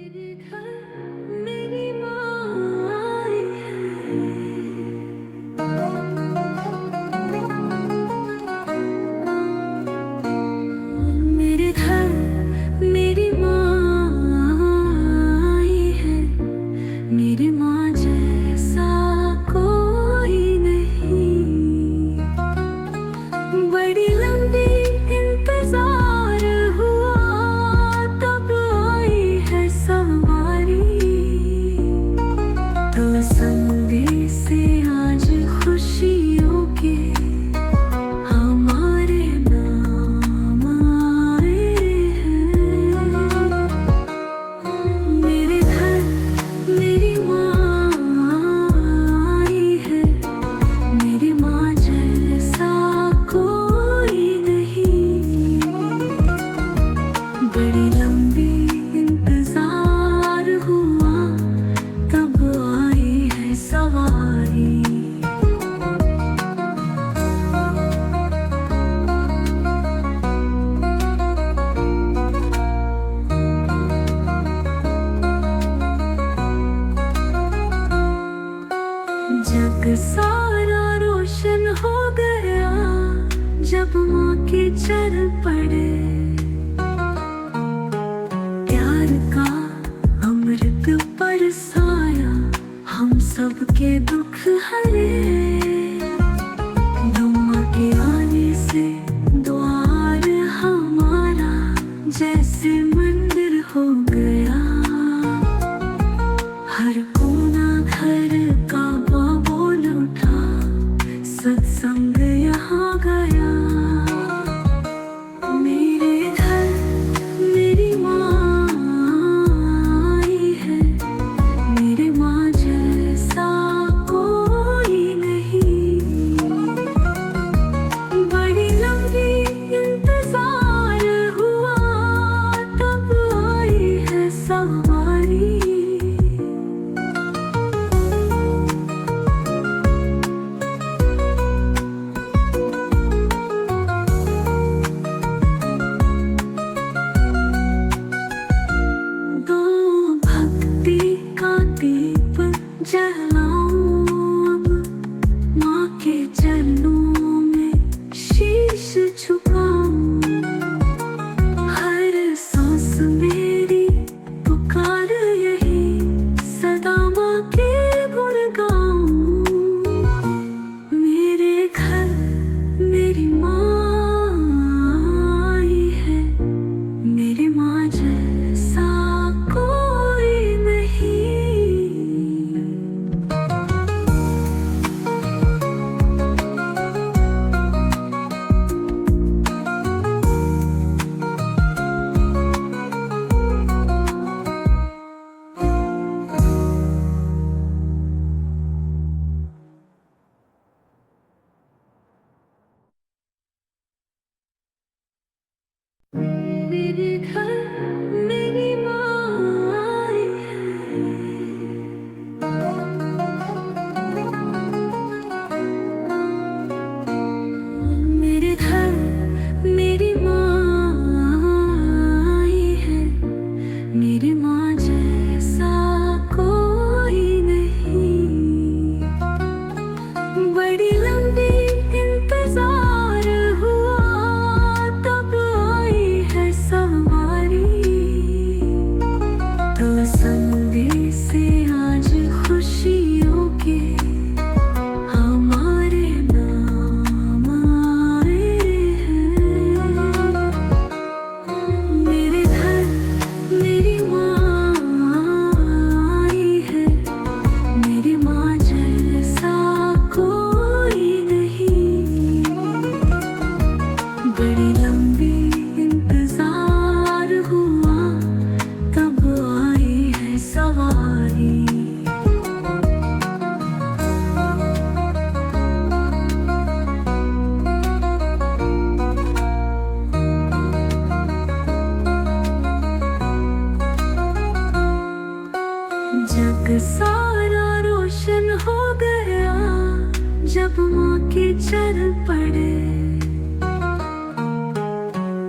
मेरे घर मेरी माँ आई है। मेरे घर मेरी माँ आई है। मेरी माँ जैसा कोई नहीं। बड़ी लंबी इंतजार हुआ, तब आई है सवारी। तो संदेश से आज खुशियों के हमारे नाम आए हैं। मेरे घर मेरी माँ आई है। मेरी माँ जैसा कोई नहीं। बड़ी लंबी इंतजार हुआ, तब आई है सवारी। जग सारा रोशन हो गया, जब माँ के चरण पड़े। प्यार का अमृत बरसाया, हम सबके दुख हरे। माँ के आने से द्वार हमारा जैसे मंदिर हो गया। हर कोना घर का बोल उठा, सत्संग यहाँ गया। मेरे घर मेरी माँ आई है। मेरी माँ जैसा कोई नहीं। बड़ी लंबी इंतजार हुआ, तब आई है सवारी। दो भक्ति का दीप जलाऊं अब, माँ के चरणों में शीश झुकाऊं। हर सांस मेरी पुकार यही, सदा माँ के गुण गाऊं। मेरे घर मेरी माँ आई है। मेरी माँ जैसा कोई नहीं। मेरे घर मेरी माँ आई है। मेरे घर मेरी माँ आई है। मेरी माँ जैसा कोई नहीं। बड़ी लंबी इंतजार हुआ, तब आई है सवारी। तो संदेश से आज खुशियों के हमारे नाम आए हैं। मेरे घर मेरी माँ आई है। मेरी माँ जैसा कोई नहीं। बड़ी लंबी इंतजार हुआ, तब आई है सवारी। जग सारा रोशन हो गया, जब माँ के चरण पड़े।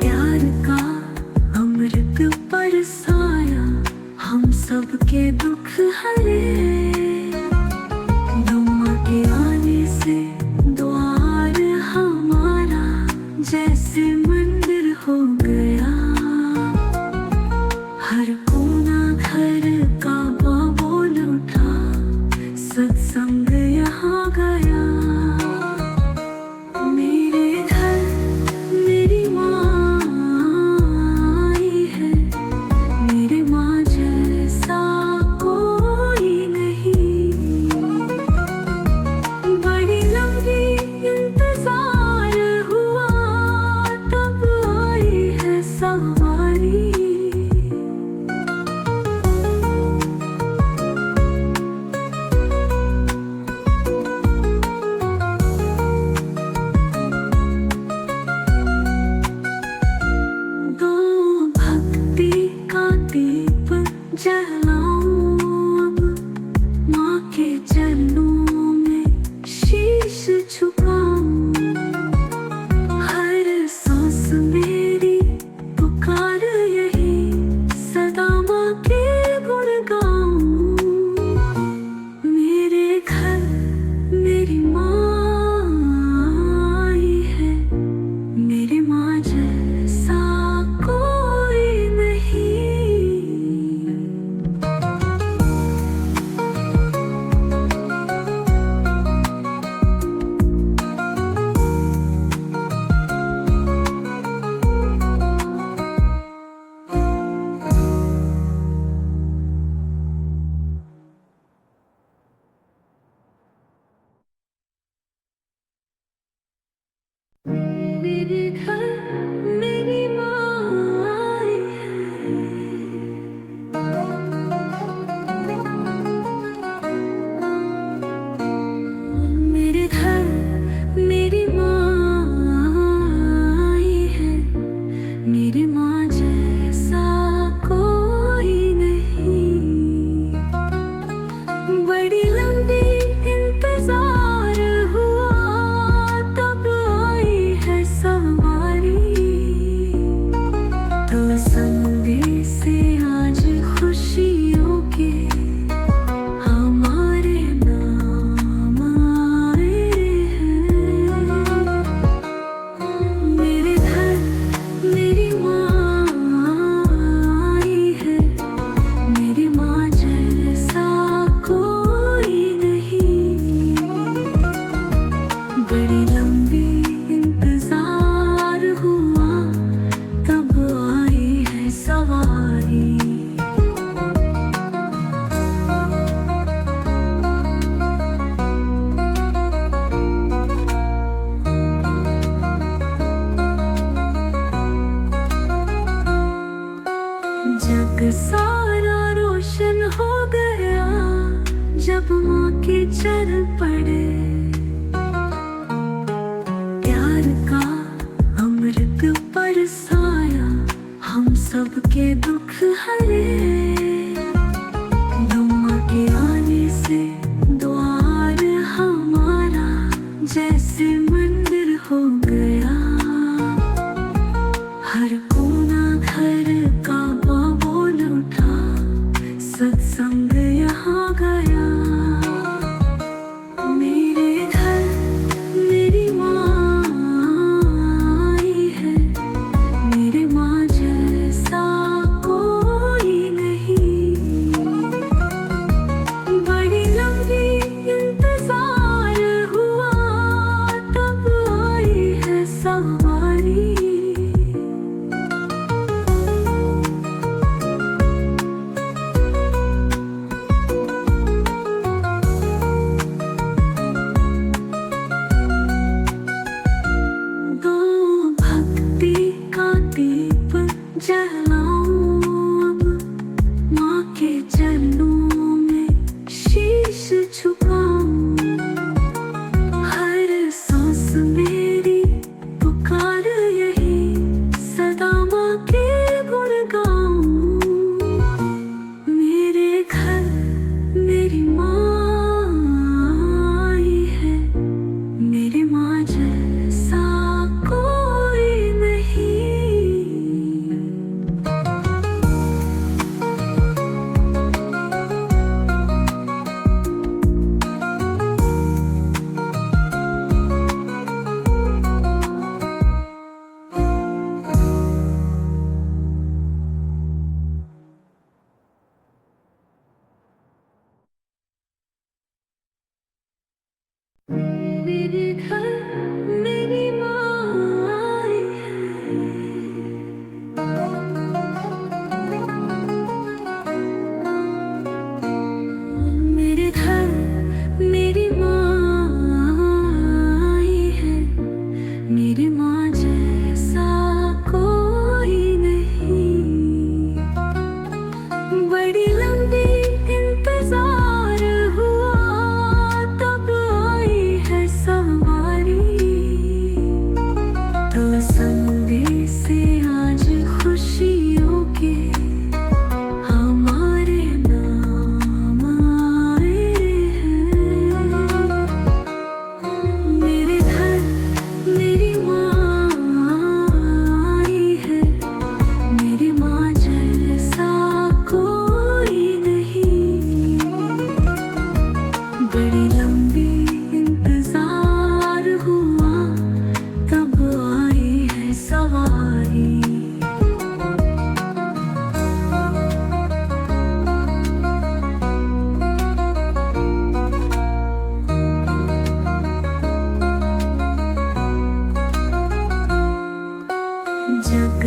प्यार का अमृत बरसाया, हम सबके दुख हरे। दुआ के आने से द्वार हमारा जैसे मंदिर हो गया। हर कोना घर का बोल उठा, सत्संग यहाँ गया। मेरे घर मेरी माँ आई है, मेरे माँ जैसा कोई नहीं। बड़ी लंबी इंतजार हुआ, तब आई है सवारी। दीप जलाऊं अब, माँ के चरणों में शीश झुकाऊं। हर सांस मेरी पुकार यही, सदा माँ के गुण गाऊं। मेरे घर मेरी माँ आई है, मेरी माँ जैसा कोई नहीं। मेरे घर मेरी माँ आई है। मेरे घर मेरी माँ आई है, मेरी माँ जैसा कोई नहीं। बड़ी लंबी इंतजार हुआ, तब आई है सवारी। तो संदेश से आज खुशियों के हमारे नाम आए हैं। मेरे घर मेरी माँ आई है, मेरी माँ जैसा कोई नहीं। बड़ी लंबी इंतजार हुआ, तब आई है सवारी। जग सारा रोशन हो गया, जब माँ के चरण पड़े। प्यार का अमृत बरसाया, हम सबके दुख हरे। दुआ के आने से द्वार हमारा जैसे मंदिर हो गया। हर कोना घर का बोल उठा, सत्संग यहाँ गया। मेरे घर मेरी माँ आई है, मेरे माँ जैसा कोई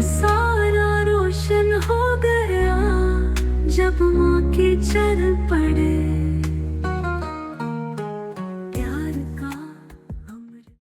सारा रोशन हो गया जब माँ के चरण पड़े।